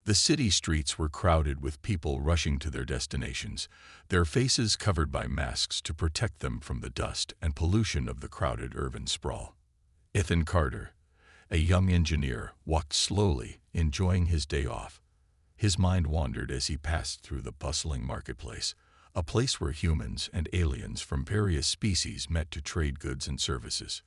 The city streets were crowded with people rushing to their destinations, their faces covered by masks to protect them from the dust and pollution of the crowded urban sprawl. Ethan Carter, a young engineer, walked slowly, enjoying his day off. His mind wandered as he passed through the bustling marketplace, a place where humans and aliens from various species met to trade goods and services.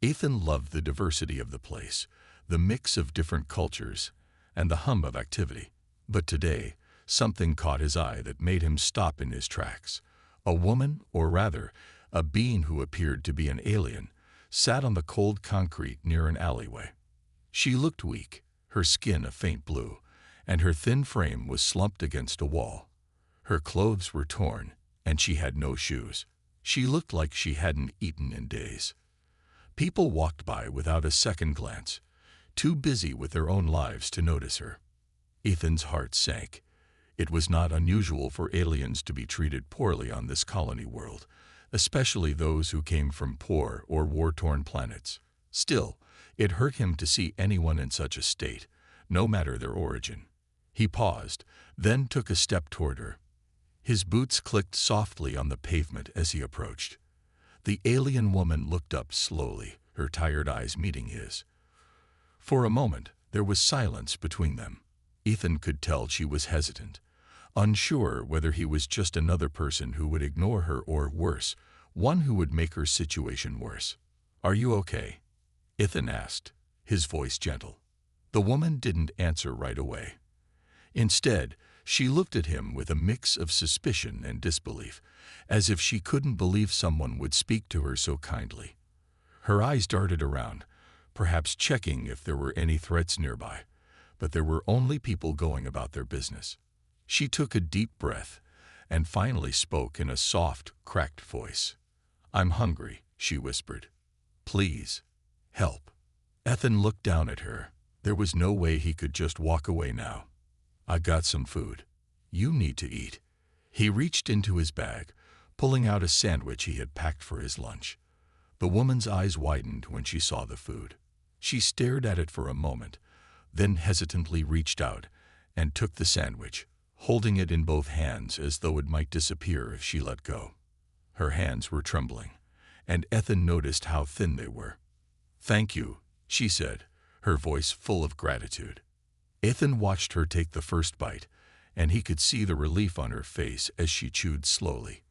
Ethan loved the diversity of the place, the mix of different cultures, and the hum of activity. But today, something caught his eye that made him stop in his tracks. A woman, or rather, a being who appeared to be an alien, sat on the cold concrete near an alleyway. She looked weak, her skin a faint blue, and her thin frame was slumped against a wall. Her clothes were torn, and she had no shoes. She looked like she hadn't eaten in days. People walked by without a second glance, too busy with their own lives to notice her. Ethan's heart sank. It was not unusual for aliens to be treated poorly on this colony world, especially those who came from poor or war-torn planets. Still, it hurt him to see anyone in such a state, no matter their origin. He paused, then took a step toward her. His boots clicked softly on the pavement as he approached. The alien woman looked up slowly, her tired eyes meeting his. For a moment, there was silence between them. Ethan could tell she was hesitant, unsure whether he was just another person who would ignore her or, worse, one who would make her situation worse. "Are you okay?" Ethan asked, his voice gentle. The woman didn't answer right away. Instead, she looked at him with a mix of suspicion and disbelief, as if she couldn't believe someone would speak to her so kindly. Her eyes darted around, perhaps checking if there were any threats nearby, but there were only people going about their business. She took a deep breath and finally spoke in a soft, cracked voice. "I'm hungry," she whispered. "Please, help." Ethan looked down at her. There was no way he could just walk away now. "I got some food. You need to eat." He reached into his bag, pulling out a sandwich he had packed for his lunch. The woman's eyes widened when she saw the food. She stared at it for a moment, then hesitantly reached out and took the sandwich, holding it in both hands as though it might disappear if she let go. Her hands were trembling, and Ethan noticed how thin they were. "Thank you," she said, her voice full of gratitude. Ethan watched her take the first bite, and he could see the relief on her face as she chewed slowly.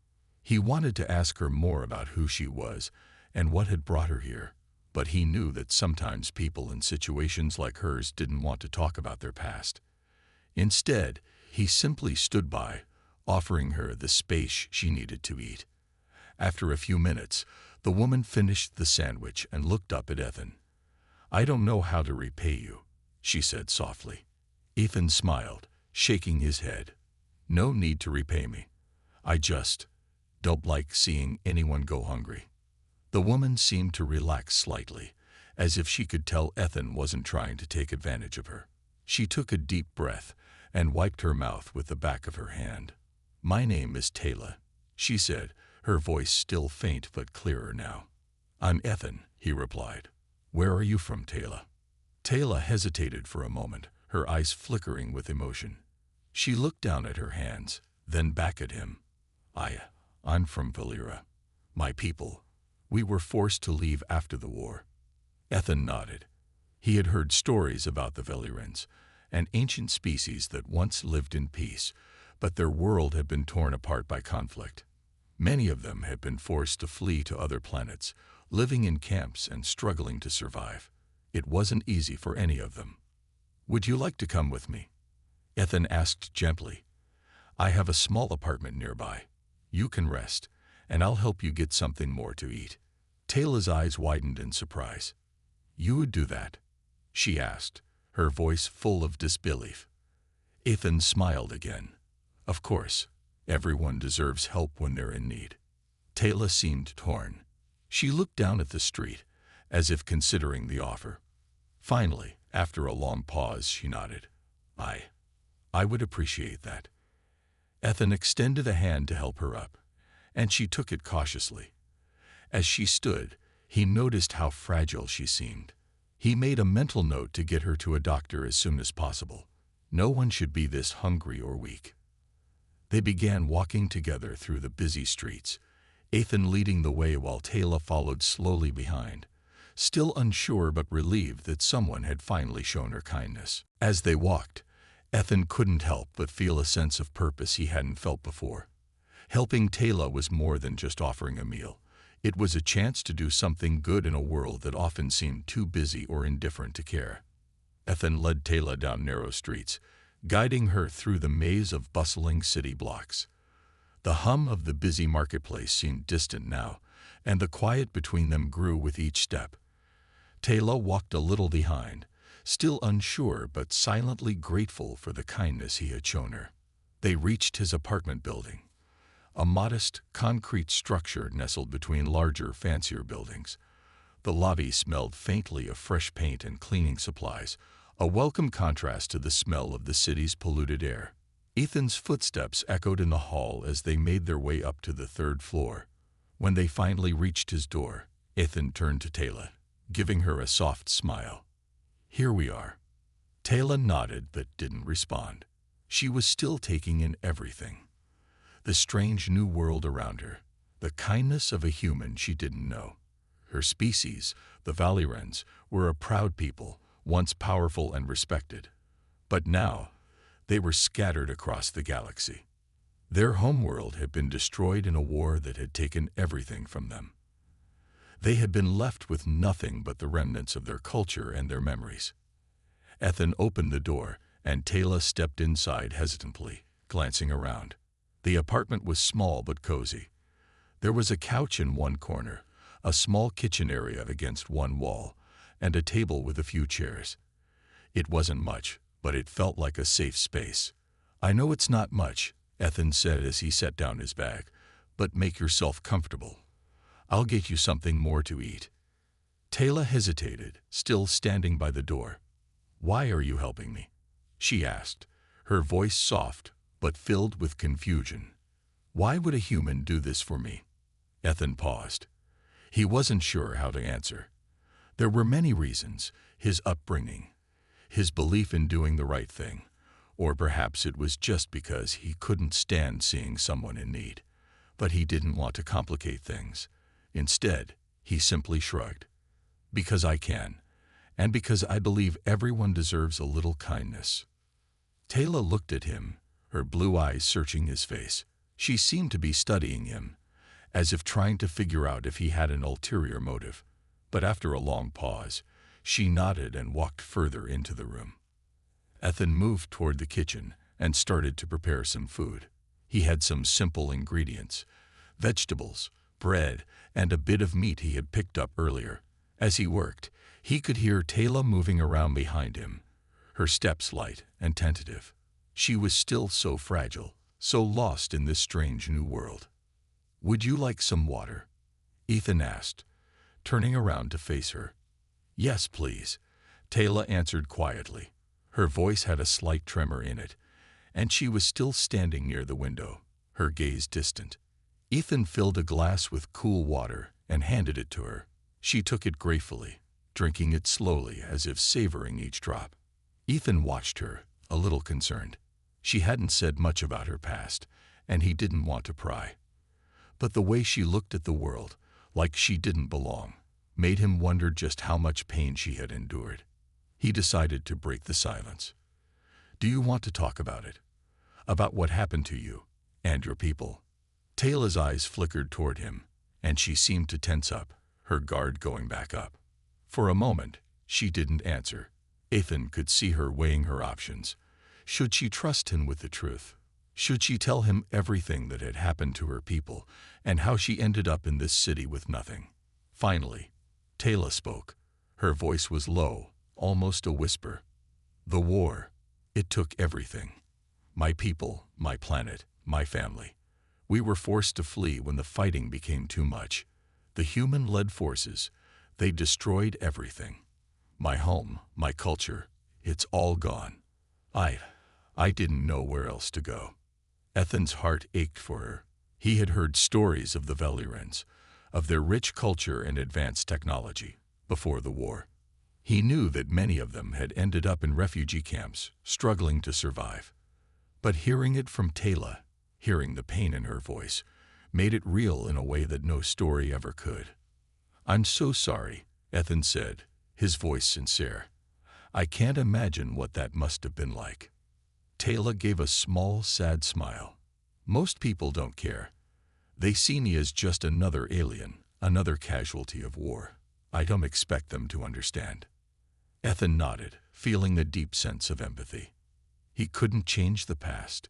He wanted to ask her more about who she was and what had brought her here, but he knew that sometimes people in situations like hers didn't want to talk about their past. Instead, he simply stood by, offering her the space she needed to eat. After a few minutes, the woman finished the sandwich and looked up at Ethan. "I don't know how to repay you," she said softly. Ethan smiled, shaking his head. "No need to repay me. I just don't like seeing anyone go hungry." The woman seemed to relax slightly, as if she could tell Ethan wasn't trying to take advantage of her. She took a deep breath and wiped her mouth with the back of her hand. "My name is Taylor," she said, her voice still faint but clearer now. "I'm Ethan," he replied. "Where are you from, Taylor?" Taylor hesitated for a moment, her eyes flickering with emotion. She looked down at her hands, then back at him. I'm from Valera. My people. We were forced to leave after the war." Ethan nodded. He had heard stories about the Valerans, an ancient species that once lived in peace, but their world had been torn apart by conflict. Many of them had been forced to flee to other planets, living in camps and struggling to survive. It wasn't easy for any of them. "Would you like to come with me?" Ethan asked gently. "I have a small apartment nearby. You can rest, and I'll help you get something more to eat." Taylor's eyes widened in surprise. "You would do that?" she asked, her voice full of disbelief. Ethan smiled again. "Of course, everyone deserves help when they're in need." Taylor seemed torn. She looked down at the street, as if considering the offer. Finally, after a long pause, she nodded. I would appreciate that." Ethan extended a hand to help her up, and she took it cautiously. As she stood, he noticed how fragile she seemed. He made a mental note to get her to a doctor as soon as possible. No one should be this hungry or weak. They began walking together through the busy streets, Ethan leading the way while Taylor followed slowly behind, still unsure but relieved that someone had finally shown her kindness. As they walked, Ethan couldn't help but feel a sense of purpose he hadn't felt before. Helping Taylor was more than just offering a meal. It was a chance to do something good in a world that often seemed too busy or indifferent to care. Ethan led Taylor down narrow streets, guiding her through the maze of bustling city blocks. The hum of the busy marketplace seemed distant now, and the quiet between them grew with each step. Taylor walked a little behind, still unsure but silently grateful for the kindness he had shown her. They reached his apartment building, a modest, concrete structure nestled between larger, fancier buildings. The lobby smelled faintly of fresh paint and cleaning supplies, a welcome contrast to the smell of the city's polluted air. Ethan's footsteps echoed in the hall as they made their way up to the third floor. When they finally reached his door, Ethan turned to Taylor, giving her a soft smile. "Here we are." Taylor nodded but didn't respond. She was still taking in everything. The strange new world around her, the kindness of a human she didn't know. Her species, the Valyrens, were a proud people, once powerful and respected. But now, they were scattered across the galaxy. Their homeworld had been destroyed in a war that had taken everything from them. They had been left with nothing but the remnants of their culture and their memories. Ethan opened the door, and Taylor stepped inside hesitantly, glancing around. The apartment was small but cozy. There was a couch in one corner, a small kitchen area against one wall, and a table with a few chairs. It wasn't much, but it felt like a safe space. "I know it's not much," Ethan said as he set down his bag, "but make yourself comfortable. I'll get you something more to eat." Taylor hesitated, still standing by the door. "Why are you helping me?" she asked, her voice soft but filled with confusion. "Why would a human do this for me?" Ethan paused. He wasn't sure how to answer. There were many reasons: his upbringing, his belief in doing the right thing, or perhaps it was just because he couldn't stand seeing someone in need. But he didn't want to complicate things. Instead, he simply shrugged. "Because I can, and because I believe everyone deserves a little kindness." Taylor looked at him, her blue eyes searching his face. She seemed to be studying him, as if trying to figure out if he had an ulterior motive. But after a long pause, she nodded and walked further into the room. Ethan moved toward the kitchen and started to prepare some food. He had some simple ingredients: vegetables, bread, and a bit of meat he had picked up earlier. As he worked, he could hear Taylor moving around behind him, her steps light and tentative. She was still so fragile, so lost in this strange new world. "Would you like some water?" Ethan asked, turning around to face her. "Yes, please," Taylor answered quietly. Her voice had a slight tremor in it, and she was still standing near the window, her gaze distant. Ethan filled a glass with cool water and handed it to her. She took it gratefully, drinking it slowly as if savoring each drop. Ethan watched her, a little concerned. She hadn't said much about her past, and he didn't want to pry. But the way she looked at the world, like she didn't belong, made him wonder just how much pain she had endured. He decided to break the silence. "Do you want to talk about it? About what happened to you and your people?" Taylor's eyes flickered toward him, and she seemed to tense up, her guard going back up. For a moment, she didn't answer. Ethan could see her weighing her options. Should she trust him with the truth? Should she tell him everything that had happened to her people and how she ended up in this city with nothing? Finally, Taylor spoke. Her voice was low, almost a whisper. "The war, it took everything. My people, my planet, my family. We were forced to flee when the fighting became too much. The human-led forces, they destroyed everything. My home, my culture, it's all gone. I didn't know where else to go." Ethan's heart ached for her. He had heard stories of the Valyrens, of their rich culture and advanced technology, before the war. He knew that many of them had ended up in refugee camps, struggling to survive. But hearing it from Taylor, hearing the pain in her voice, made it real in a way that no story ever could. "I'm so sorry," Ethan said, his voice sincere. "I can't imagine what that must have been like." Taylor gave a small, sad smile. "Most people don't care. They see me as just another alien, another casualty of war. I don't expect them to understand." Ethan nodded, feeling a deep sense of empathy. He couldn't change the past,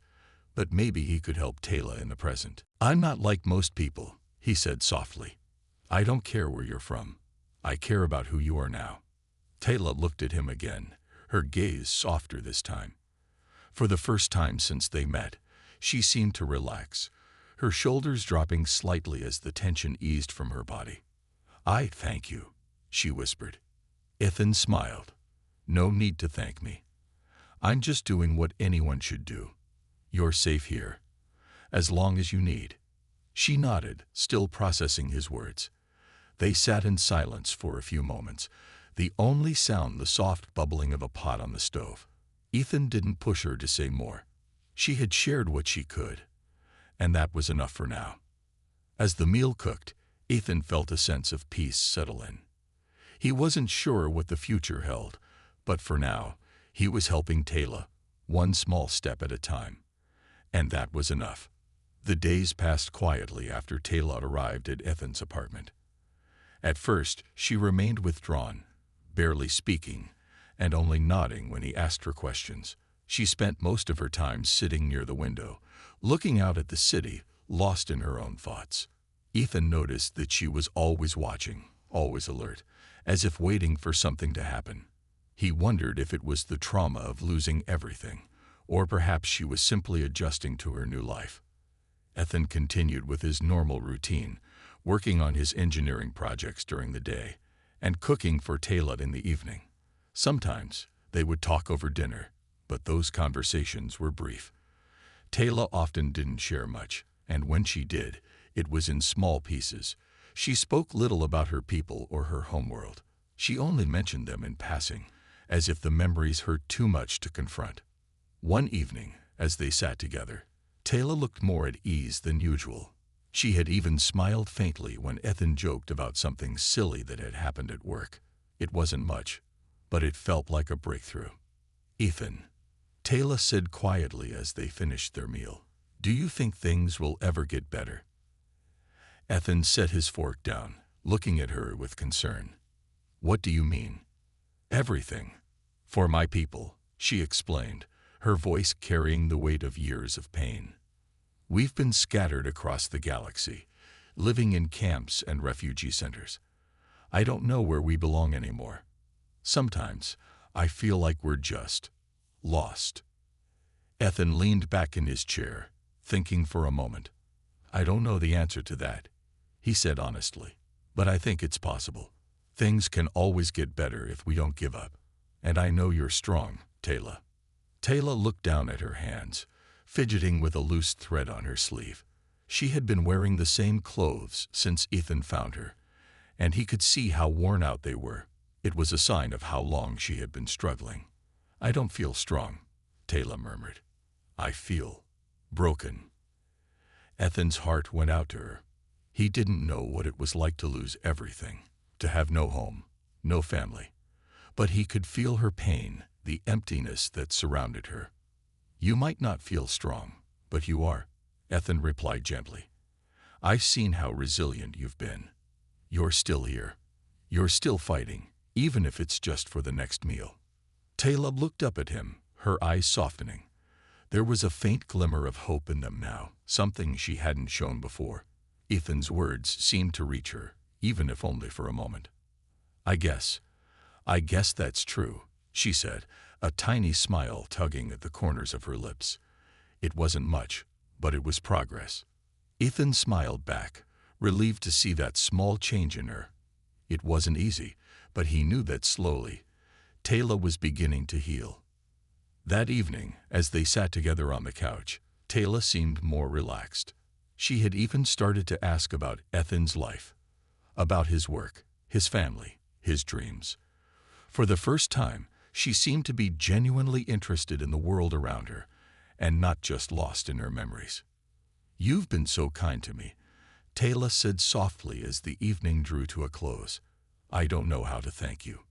but maybe he could help Taylor in the present. "I'm not like most people," he said softly. "I don't care where you're from. I care about who you are now." Taylor looked at him again, her gaze softer this time. For the first time since they met, she seemed to relax, her shoulders dropping slightly as the tension eased from her body. "I thank you," she whispered. Ethan smiled. "No need to thank me. I'm just doing what anyone should do. You're safe here, as long as you need." She nodded, still processing his words. They sat in silence for a few moments, the only sound the soft bubbling of a pot on the stove. Ethan didn't push her to say more. She had shared what she could, and that was enough for now. As the meal cooked, Ethan felt a sense of peace settle in. He wasn't sure what the future held, but for now, he was helping Taylor, one small step at a time. And that was enough. The days passed quietly after Taylor arrived at Ethan's apartment. At first, she remained withdrawn, barely speaking, and only nodding when he asked her questions. She spent most of her time sitting near the window, looking out at the city, lost in her own thoughts. Ethan noticed that she was always watching, always alert, as if waiting for something to happen. He wondered if it was the trauma of losing everything, or perhaps she was simply adjusting to her new life. Ethan continued with his normal routine, working on his engineering projects during the day, and cooking for Taylor in the evening. Sometimes they would talk over dinner, but those conversations were brief. Taylor often didn't share much, and when she did, it was in small pieces. She spoke little about her people or her homeworld. She only mentioned them in passing, as if the memories hurt too much to confront. One evening, as they sat together, Taylor looked more at ease than usual. She had even smiled faintly when Ethan joked about something silly that had happened at work. It wasn't much, but it felt like a breakthrough. "Ethan," Taylor said quietly as they finished their meal, "do you think things will ever get better?" Ethan set his fork down, looking at her with concern. "What do you mean?" "Everything. For my people," she explained, her voice carrying the weight of years of pain. "We've been scattered across the galaxy, living in camps and refugee centers. I don't know where we belong anymore. Sometimes I feel like we're just lost." Ethan leaned back in his chair, thinking for a moment. "I don't know the answer to that," he said honestly, "but I think it's possible. Things can always get better if we don't give up. And I know you're strong, Taylor." Taylor looked down at her hands, fidgeting with a loose thread on her sleeve. She had been wearing the same clothes since Ethan found her, and he could see how worn out they were. It was a sign of how long she had been struggling. "I don't feel strong," Taylor murmured. "I feel broken." Ethan's heart went out to her. He didn't know what it was like to lose everything, to have no home, no family. But he could feel her pain, the emptiness that surrounded her. "You might not feel strong, but you are," Ethan replied gently. "I've seen how resilient you've been. You're still here. You're still fighting, even if it's just for the next meal." Taylor looked up at him, her eyes softening. There was a faint glimmer of hope in them now, something she hadn't shown before. Ethan's words seemed to reach her, even if only for a moment. I guess that's true," she said, a tiny smile tugging at the corners of her lips. It wasn't much, but it was progress. Ethan smiled back, relieved to see that small change in her. It wasn't easy, but he knew that slowly, Taylor was beginning to heal. That evening, as they sat together on the couch, Taylor seemed more relaxed. She had even started to ask about Ethan's life, about his work, his family, his dreams. For the first time, she seemed to be genuinely interested in the world around her, and not just lost in her memories. "You've been so kind to me," Taylor said softly as the evening drew to a close. "I don't know how to thank you."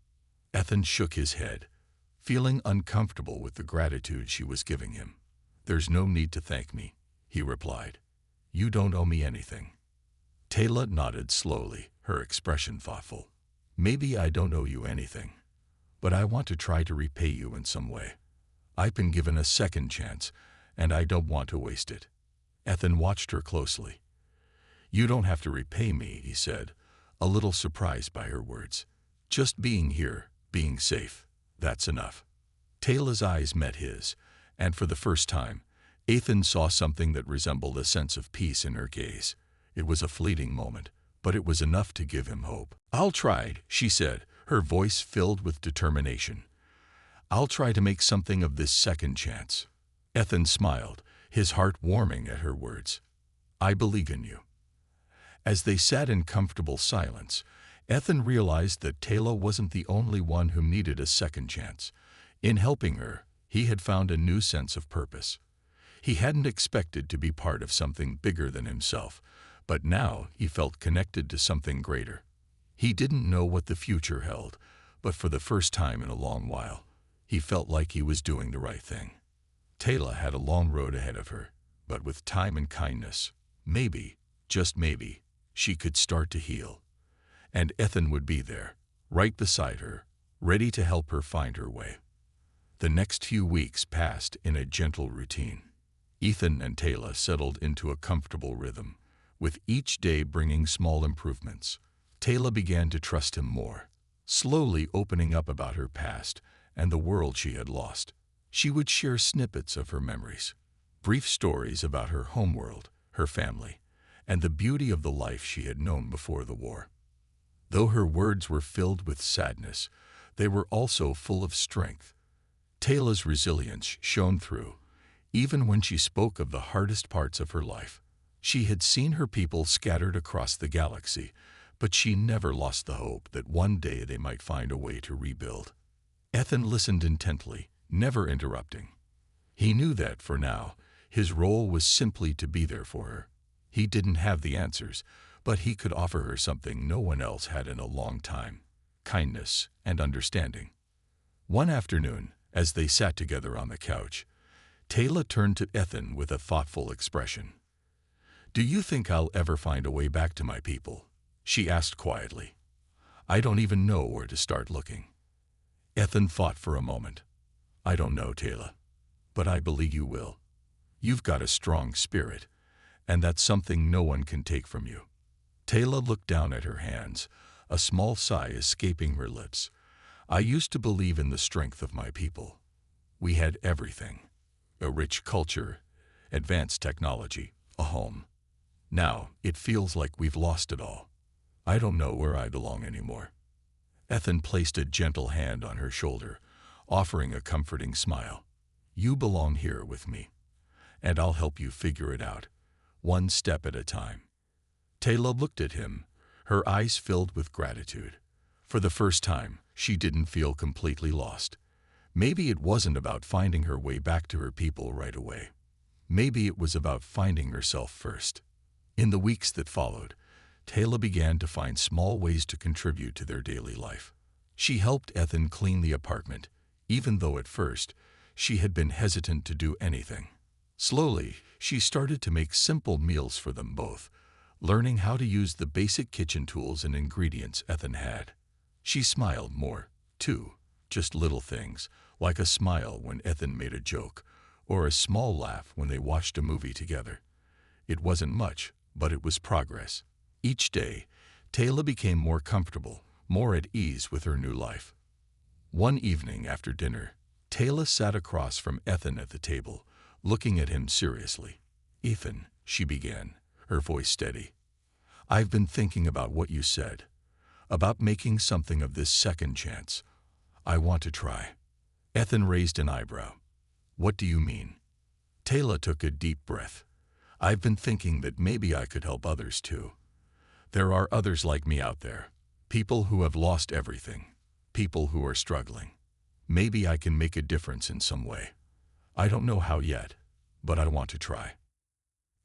Ethan shook his head, feeling uncomfortable with the gratitude she was giving him. "There's no need to thank me," he replied. "You don't owe me anything." Taylor nodded slowly, her expression thoughtful. "Maybe I don't owe you anything, but I want to try to repay you in some way. I've been given a second chance, and I don't want to waste it." Ethan watched her closely. "You don't have to repay me," he said, a little surprised by her words. "Just being here, being safe, that's enough." Taylor's eyes met his, and for the first time, Ethan saw something that resembled a sense of peace in her gaze. It was a fleeting moment, but it was enough to give him hope. "I'll try," she said, her voice filled with determination. "I'll try to make something of this second chance." Ethan smiled, his heart warming at her words. "I believe in you." As they sat in comfortable silence, Ethan realized that Taylor wasn't the only one who needed a second chance. In helping her, he had found a new sense of purpose. He hadn't expected to be part of something bigger than himself, but now he felt connected to something greater. He didn't know what the future held, but for the first time in a long while, he felt like he was doing the right thing. Taylor had a long road ahead of her, but with time and kindness, maybe, just maybe, she could start to heal. And Ethan would be there, right beside her, ready to help her find her way. The next few weeks passed in a gentle routine. Ethan and Taylor settled into a comfortable rhythm, with each day bringing small improvements. Taylor began to trust him more, slowly opening up about her past and the world she had lost. She would share snippets of her memories, brief stories about her homeworld, her family, and the beauty of the life she had known before the war. Though her words were filled with sadness, they were also full of strength. Taylor's resilience shone through, even when she spoke of the hardest parts of her life. She had seen her people scattered across the galaxy, but she never lost the hope that one day they might find a way to rebuild. Ethan listened intently, never interrupting. He knew that, for now, his role was simply to be there for her. He didn't have the answers, but he could offer her something no one else had in a long time: kindness and understanding. One afternoon, as they sat together on the couch, Taylor turned to Ethan with a thoughtful expression. "Do you think I'll ever find a way back to my people?" she asked quietly. "I don't even know where to start looking." Ethan thought for a moment. "I don't know, Taylor, but I believe you will. You've got a strong spirit, and that's something no one can take from you." Taylor looked down at her hands, a small sigh escaping her lips. "I used to believe in the strength of my people. We had everything: a rich culture, advanced technology, a home. Now it feels like we've lost it all. I don't know where I belong anymore." Ethan placed a gentle hand on her shoulder, offering a comforting smile. "You belong here with me, and I'll help you figure it out, one step at a time." Taylor looked at him, her eyes filled with gratitude. For the first time, she didn't feel completely lost. Maybe it wasn't about finding her way back to her people right away. Maybe it was about finding herself first. In the weeks that followed, Taylor began to find small ways to contribute to their daily life. She helped Ethan clean the apartment, even though at first she had been hesitant to do anything. Slowly, she started to make simple meals for them both, learning how to use the basic kitchen tools and ingredients Ethan had. She smiled more, too, just little things, like a smile when Ethan made a joke, or a small laugh when they watched a movie together. It wasn't much, but it was progress. Each day, Taylor became more comfortable, more at ease with her new life. One evening after dinner, Taylor sat across from Ethan at the table, looking at him seriously. "Ethan," she began, her voice steady, "I've been thinking about what you said, about making something of this second chance. I want to try." Ethan raised an eyebrow. "What do you mean?" Taylor took a deep breath. "I've been thinking that maybe I could help others too. There are others like me out there, people who have lost everything, people who are struggling. Maybe I can make a difference in some way. I don't know how yet, but I want to try."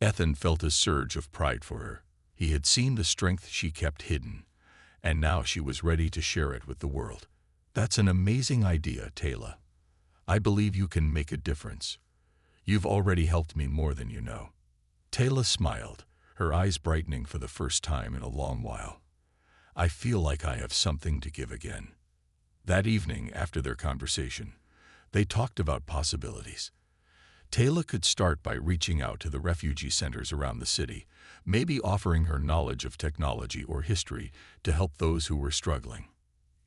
Ethan felt a surge of pride for her. He had seen the strength she kept hidden, and now she was ready to share it with the world. "That's an amazing idea, Taylor. I believe you can make a difference. You've already helped me more than you know." Taylor smiled, her eyes brightening for the first time in a long while. "I feel like I have something to give again." That evening, after their conversation, they talked about possibilities. Taylor could start by reaching out to the refugee centers around the city, maybe offering her knowledge of technology or history to help those who were struggling.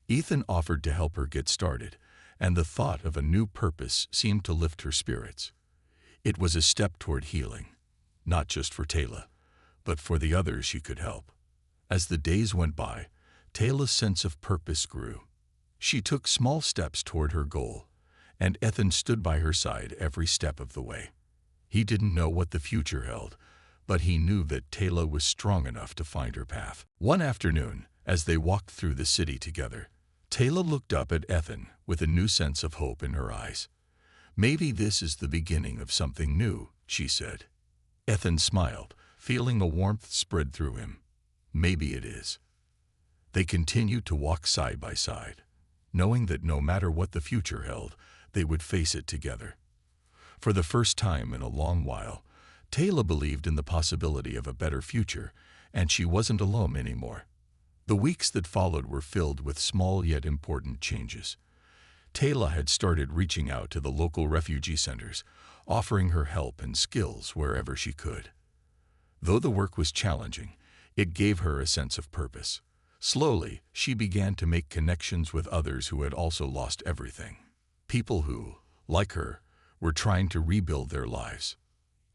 Ethan offered to help her get started, and the thought of a new purpose seemed to lift her spirits. It was a step toward healing, not just for Taylor, but for the others she could help. As the days went by, Taylor's sense of purpose grew. She took small steps toward her goal, and Ethan stood by her side every step of the way. He didn't know what the future held, but he knew that Taylor was strong enough to find her path. One afternoon, as they walked through the city together, Taylor looked up at Ethan with a new sense of hope in her eyes. "Maybe this is the beginning of something new," she said. Ethan smiled, feeling a warmth spread through him. "Maybe it is." They continued to walk side by side, knowing that no matter what the future held, they would face it together. For the first time in a long while, Taylor believed in the possibility of a better future, and she wasn't alone anymore. The weeks that followed were filled with small yet important changes. Taylor had started reaching out to the local refugee centers, offering her help and skills wherever she could. Though the work was challenging, it gave her a sense of purpose. Slowly, she began to make connections with others who had also lost everything. People who, like her, were trying to rebuild their lives.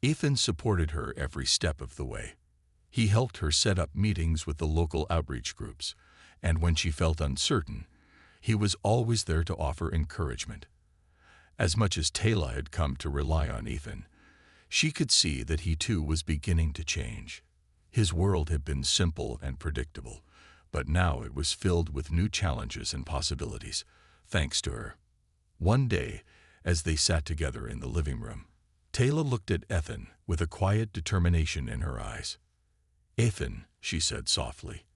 Ethan supported her every step of the way. He helped her set up meetings with the local outreach groups, and when she felt uncertain, he was always there to offer encouragement. As much as Taylor had come to rely on Ethan, she could see that he too was beginning to change. His world had been simple and predictable, but now it was filled with new challenges and possibilities, thanks to her. One day, as they sat together in the living room, Taylor looked at Ethan with a quiet determination in her eyes. "Ethan," she said softly,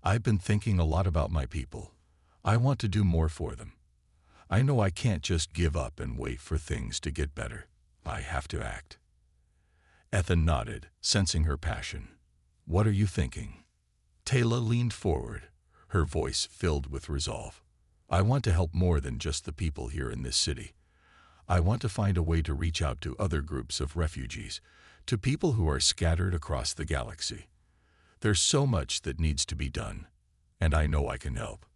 "I've been thinking a lot about my people. I want to do more for them. I know I can't just give up and wait for things to get better. I have to act." Ethan nodded, sensing her passion. "What are you thinking?" Taylor leaned forward, her voice filled with resolve. "I want to help more than just the people here in this city. I want to find a way to reach out to other groups of refugees, to people who are scattered across the galaxy. There's so much that needs to be done, and I know I can help."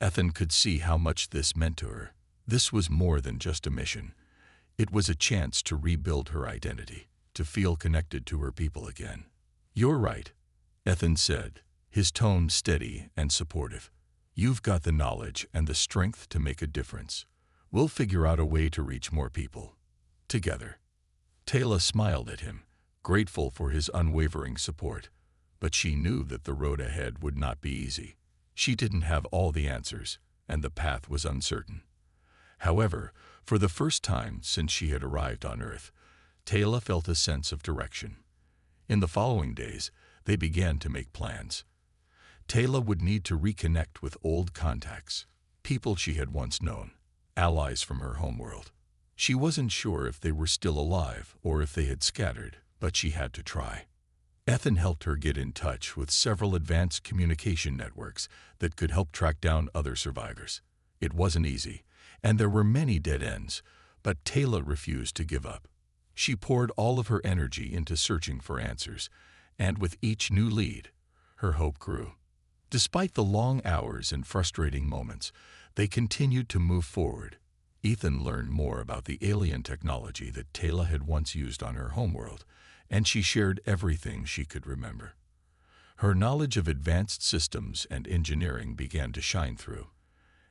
Ethan could see how much this meant to her. This was more than just a mission. It was a chance to rebuild her identity, to feel connected to her people again. "You're right," Ethan said, his tone steady and supportive. "You've got the knowledge and the strength to make a difference. We'll figure out a way to reach more people. Together." Taylor smiled at him, grateful for his unwavering support, but she knew that the road ahead would not be easy. She didn't have all the answers, and the path was uncertain. However, for the first time since she had arrived on Earth, Taylor felt a sense of direction. In the following days, they began to make plans. Taylor would need to reconnect with old contacts, people she had once known, allies from her homeworld. She wasn't sure if they were still alive or if they had scattered, but she had to try. Ethan helped her get in touch with several advanced communication networks that could help track down other survivors. It wasn't easy, and there were many dead ends, but Taylor refused to give up. She poured all of her energy into searching for answers, and with each new lead, her hope grew. Despite the long hours and frustrating moments, they continued to move forward. Ethan learned more about the alien technology that Taylor had once used on her homeworld, and she shared everything she could remember. Her knowledge of advanced systems and engineering began to shine through,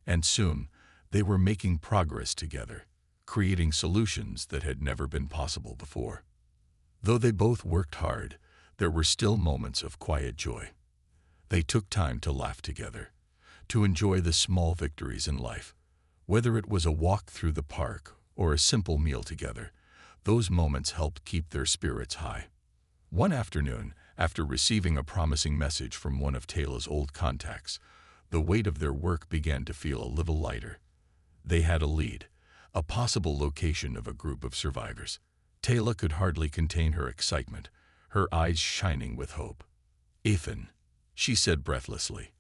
and soon they were making progress together, creating solutions that had never been possible before. Though they both worked hard, there were still moments of quiet joy. They took time to laugh together, to enjoy the small victories in life. Whether it was a walk through the park or a simple meal together, those moments helped keep their spirits high. One afternoon, after receiving a promising message from one of Taylor's old contacts, the weight of their work began to feel a little lighter. They had a lead, a possible location of a group of survivors. Taylor could hardly contain her excitement, her eyes shining with hope. "Ethan," she said breathlessly,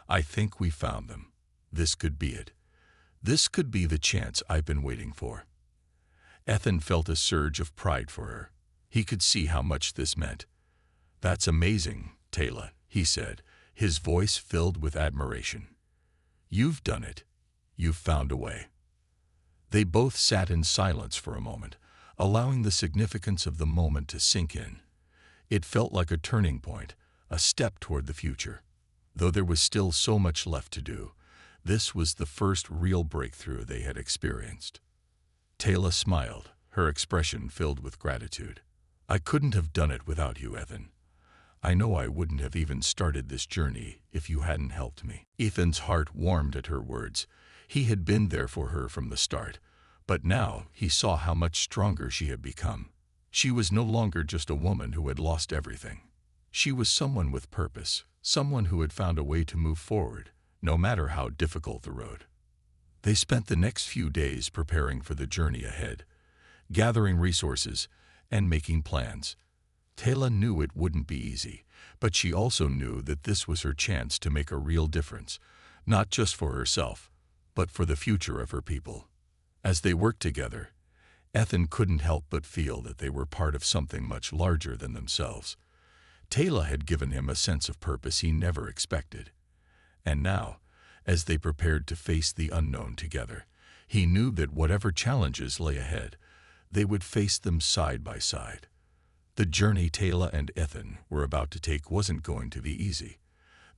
"I think we found them. This could be it. This could be the chance I've been waiting for." Ethan felt a surge of pride for her. He could see how much this meant. "That's amazing, Taylor," he said, his voice filled with admiration. "You've done it. You've found a way." They both sat in silence for a moment, allowing the significance of the moment to sink in. It felt like a turning point, a step toward the future. Though there was still so much left to do, this was the first real breakthrough they had experienced. Taylor smiled, her expression filled with gratitude. "I couldn't have done it without you, Ethan. I know I wouldn't have even started this journey if you hadn't helped me." Ethan's heart warmed at her words. He had been there for her from the start, but now he saw how much stronger she had become. She was no longer just a woman who had lost everything. She was someone with purpose, someone who had found a way to move forward, no matter how difficult the road. They spent the next few days preparing for the journey ahead, gathering resources and making plans. Taylor knew it wouldn't be easy, but she also knew that this was her chance to make a real difference, not just for herself, but for the future of her people. As they worked together, Ethan couldn't help but feel that they were part of something much larger than themselves. Taylor had given him a sense of purpose he never expected. And now, as they prepared to face the unknown together, he knew that whatever challenges lay ahead, they would face them side by side. The journey Taylor and Ethan were about to take wasn't going to be easy.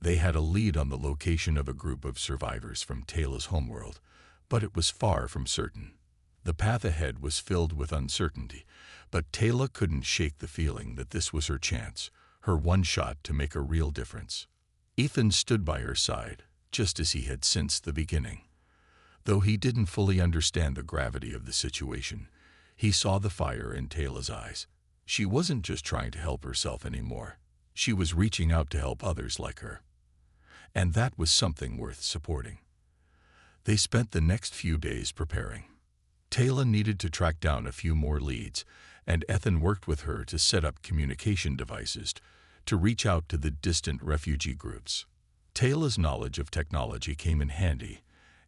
They had a lead on the location of a group of survivors from Taylor's homeworld, but it was far from certain. The path ahead was filled with uncertainty, but Taylor couldn't shake the feeling that this was her chance, her one shot to make a real difference. Ethan stood by her side, just as he had since the beginning. Though he didn't fully understand the gravity of the situation, he saw the fire in Taylor's eyes. She wasn't just trying to help herself anymore. She was reaching out to help others like her. And that was something worth supporting. They spent the next few days preparing. Taylor needed to track down a few more leads, and Ethan worked with her to set up communication devices to reach out to the distant refugee groups. Taylor's knowledge of technology came in handy,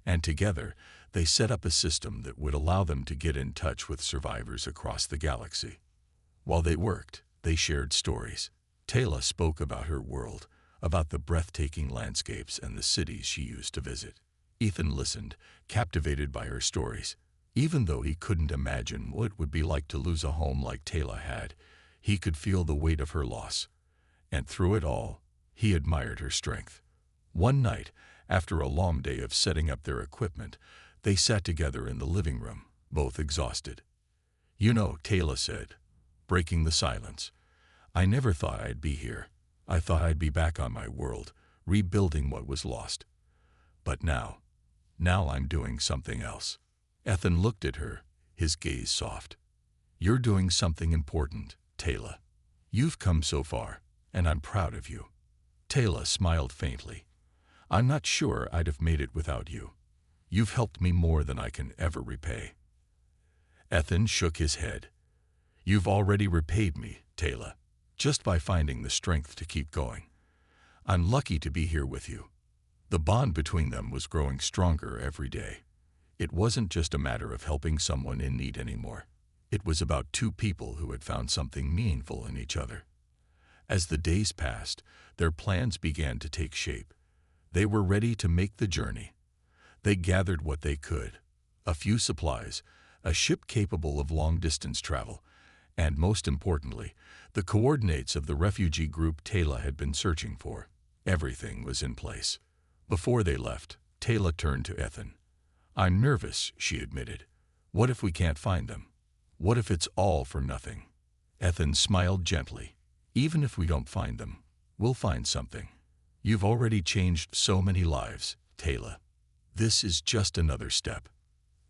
and together they set up a system that would allow them to get in touch with survivors across the galaxy. While they worked, they shared stories. Taylor spoke about her world, about the breathtaking landscapes and the cities she used to visit. Ethan listened, captivated by her stories. Even though he couldn't imagine what it would be like to lose a home like Taylor had, he could feel the weight of her loss. And through it all, he admired her strength. One night, after a long day of setting up their equipment, they sat together in the living room, both exhausted. "You know," Taylor said, breaking the silence, "I never thought I'd be here. I thought I'd be back on my world, rebuilding what was lost. But now I'm doing something else." Ethan looked at her, his gaze soft. "You're doing something important, Taylor. You've come so far, and I'm proud of you." Taylor smiled faintly. "I'm not sure I'd have made it without you. You've helped me more than I can ever repay." Ethan shook his head. "You've already repaid me, Taylor, just by finding the strength to keep going. I'm lucky to be here with you." The bond between them was growing stronger every day. It wasn't just a matter of helping someone in need anymore. It was about two people who had found something meaningful in each other. As the days passed, their plans began to take shape. They were ready to make the journey. They gathered what they could: a few supplies, a ship capable of long-distance travel, and most importantly, the coordinates of the refugee group Taylor had been searching for. Everything was in place. Before they left, Taylor turned to Ethan. "I'm nervous," she admitted. "What if we can't find them? What if it's all for nothing?" Ethan smiled gently. "Even if we don't find them, we'll find something. You've already changed so many lives, Taylor. This is just another step.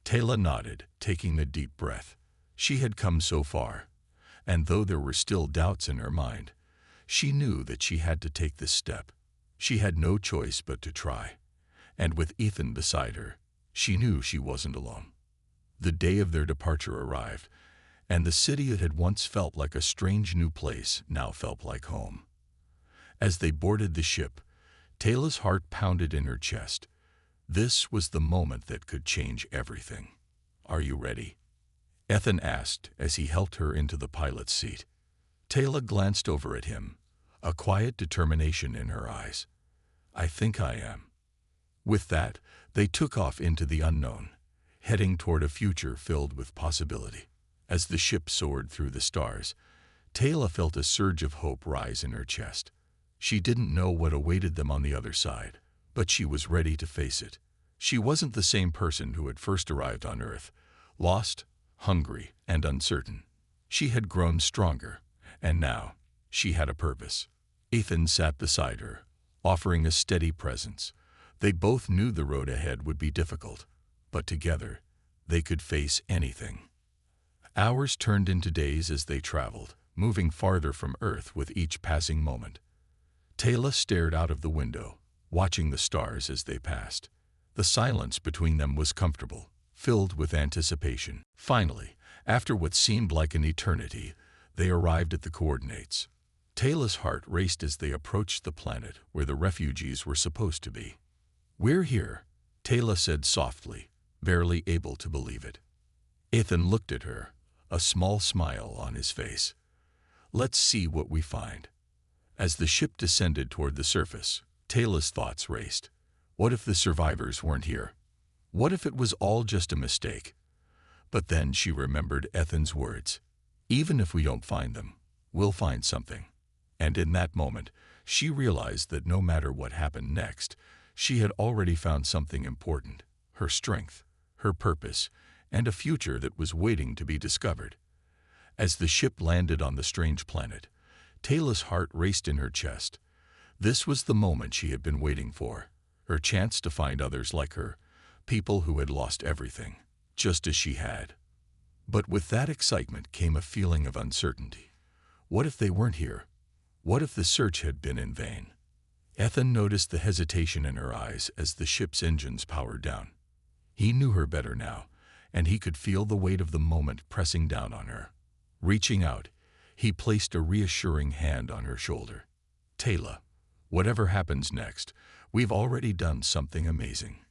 Taylor nodded, taking a deep breath. She had come so far, and though there were still doubts in her mind, she knew that she had to take this step. She had no choice but to try. And with Ethan beside her, she knew she wasn't alone. The day of their departure arrived, and the city that had once felt like a strange new place now felt like home. As they boarded the ship, Taylor's heart pounded in her chest. This was the moment that could change everything. "Are you ready?" Ethan asked as he helped her into the pilot's seat. Taylor glanced over at him, a quiet determination in her eyes. "I think I am." With that, they took off into the unknown, heading toward a future filled with possibility. As the ship soared through the stars, Taylor felt a surge of hope rise in her chest. She didn't know what awaited them on the other side, but she was ready to face it. She wasn't the same person who had first arrived on Earth, lost, hungry, and uncertain. She had grown stronger, and now she had a purpose. Ethan sat beside her, offering a steady presence. They both knew the road ahead would be difficult, but together they could face anything. Hours turned into days as they traveled, moving farther from Earth with each passing moment. Taylor stared out of the window, watching the stars as they passed. The silence between them was comfortable, filled with anticipation. Finally, after what seemed like an eternity, they arrived at the coordinates. Taylor's heart raced as they approached the planet where the refugees were supposed to be. "We're here," Taylor said softly, barely able to believe it. Ethan looked at her, a small smile on his face. "Let's see what we find." As the ship descended toward the surface, Taylor's thoughts raced. What if the survivors weren't here? What if it was all just a mistake? But then she remembered Ethan's words. "Even if we don't find them, we'll find something." And in that moment, she realized that no matter what happened next, she had already found something important: her strength, her purpose, and a future that was waiting to be discovered. As the ship landed on the strange planet, Taylor's heart raced in her chest. This was the moment she had been waiting for, her chance to find others like her, people who had lost everything, just as she had. But with that excitement came a feeling of uncertainty. What if they weren't here? What if the search had been in vain? Ethan noticed the hesitation in her eyes as the ship's engines powered down. He knew her better now, and he could feel the weight of the moment pressing down on her. Reaching out, he placed a reassuring hand on her shoulder. "Taylor, whatever happens next, we've already done something amazing.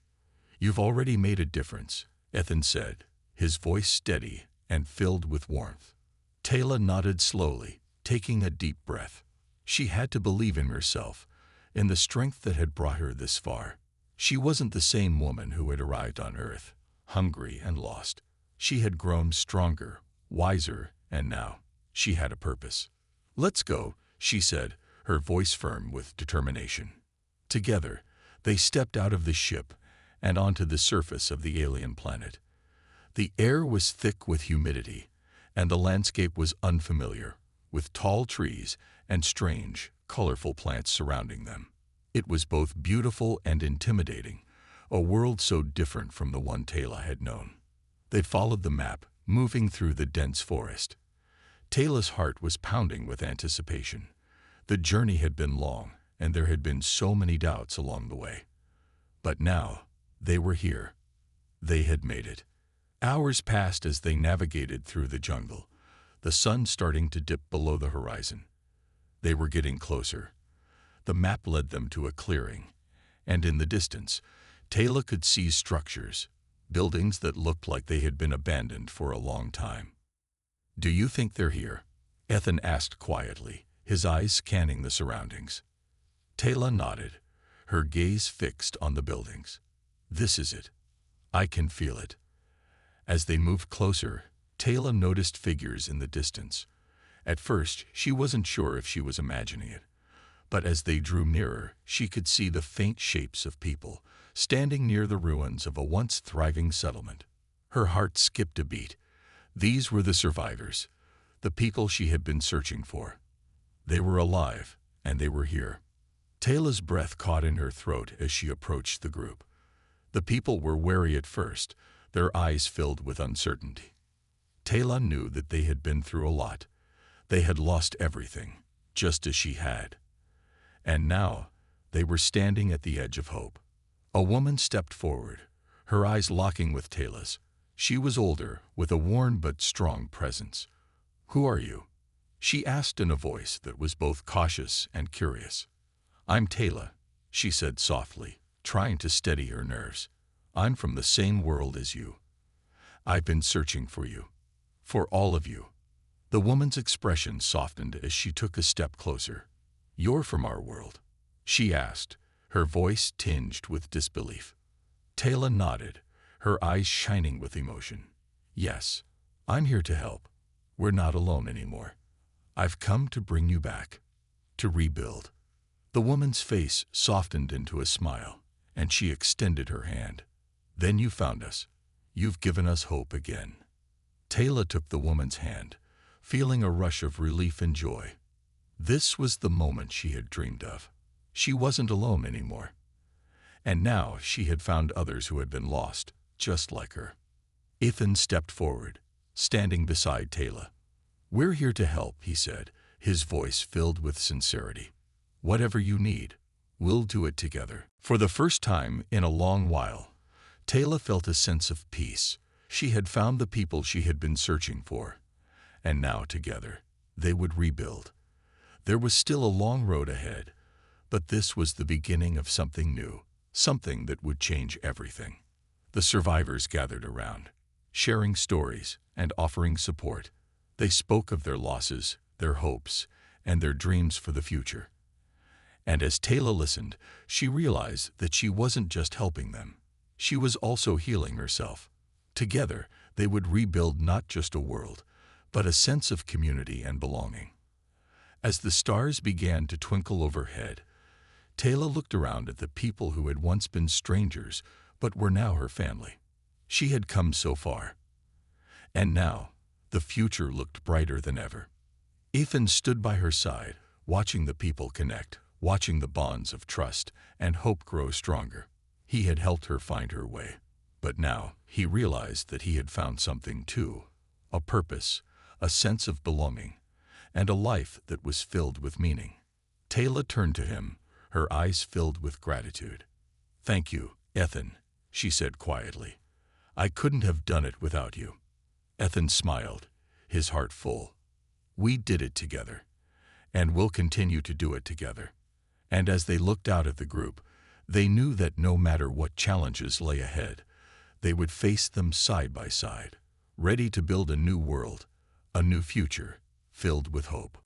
You've already made a difference," Ethan said, his voice steady and filled with warmth. Taylor nodded slowly, taking a deep breath. She had to believe in herself, in the strength that had brought her this far. She wasn't the same woman who had arrived on Earth, hungry and lost. She had grown stronger, wiser, and now she had a purpose. "Let's go," she said, her voice firm with determination. Together, they stepped out of the ship and onto the surface of the alien planet. The air was thick with humidity, and the landscape was unfamiliar, with tall trees and strange, colorful plants surrounding them. It was both beautiful and intimidating, a world so different from the one Taylor had known. They followed the map, moving through the dense forest. Taylor's heart was pounding with anticipation. The journey had been long, and there had been so many doubts along the way. But now, they were here. They had made it. Hours passed as they navigated through the jungle, the sun starting to dip below the horizon. They were getting closer. The map led them to a clearing, and in the distance, Taylor could see structures, buildings that looked like they had been abandoned for a long time. "Do you think they're here?" Ethan asked quietly, his eyes scanning the surroundings. Taylor nodded, her gaze fixed on the buildings. "This is it. I can feel it." As they moved closer, Taylor noticed figures in the distance. At first, she wasn't sure if she was imagining it, but as they drew nearer, she could see the faint shapes of people standing near the ruins of a once thriving settlement. Her heart skipped a beat. These were the survivors, the people she had been searching for. They were alive, and they were here. Taylor's breath caught in her throat as she approached the group. The people were wary at first, their eyes filled with uncertainty. Taylor knew that they had been through a lot. They had lost everything, just as she had. And now, they were standing at the edge of hope. A woman stepped forward, her eyes locking with Taylor's. She was older, with a worn but strong presence. "Who are you?" she asked in a voice that was both cautious and curious. "I'm Taylor," she said softly, trying to steady her nerves. "I'm from the same world as you. I've been searching for you. For all of you." The woman's expression softened as she took a step closer. "You're from our world?" she asked, her voice tinged with disbelief. Taylor nodded, her eyes shining with emotion. "Yes, I'm here to help. We're not alone anymore. I've come to bring you back, to rebuild." The woman's face softened into a smile, and she extended her hand. "Then you found us. You've given us hope again." Taylor took the woman's hand, feeling a rush of relief and joy. This was the moment she had dreamed of. She wasn't alone anymore. And now she had found others who had been lost, just like her. Ethan stepped forward, standing beside Taylor. "We're here to help," he said, his voice filled with sincerity. "Whatever you need, we'll do it together." For the first time in a long while, Taylor felt a sense of peace. She had found the people she had been searching for, and now together, they would rebuild. There was still a long road ahead, but this was the beginning of something new, something that would change everything. The survivors gathered around, sharing stories and offering support. They spoke of their losses, their hopes, and their dreams for the future. And as Taylor listened, she realized that she wasn't just helping them. She was also healing herself. Together, they would rebuild not just a world, but a sense of community and belonging. As the stars began to twinkle overhead, Taylor looked around at the people who had once been strangers but were now her family. She had come so far. And now, the future looked brighter than ever. Ethan stood by her side, watching the people connect, watching the bonds of trust and hope grow stronger. He had helped her find her way. But now, he realized that he had found something too. A purpose, a sense of belonging, and a life that was filled with meaning. Taylor turned to him, her eyes filled with gratitude. "Thank you, Ethan," she said quietly. "I couldn't have done it without you." Ethan smiled, his heart full. "We did it together, and we'll continue to do it together." And as they looked out at the group, they knew that no matter what challenges lay ahead, they would face them side by side, ready to build a new world, a new future, filled with hope.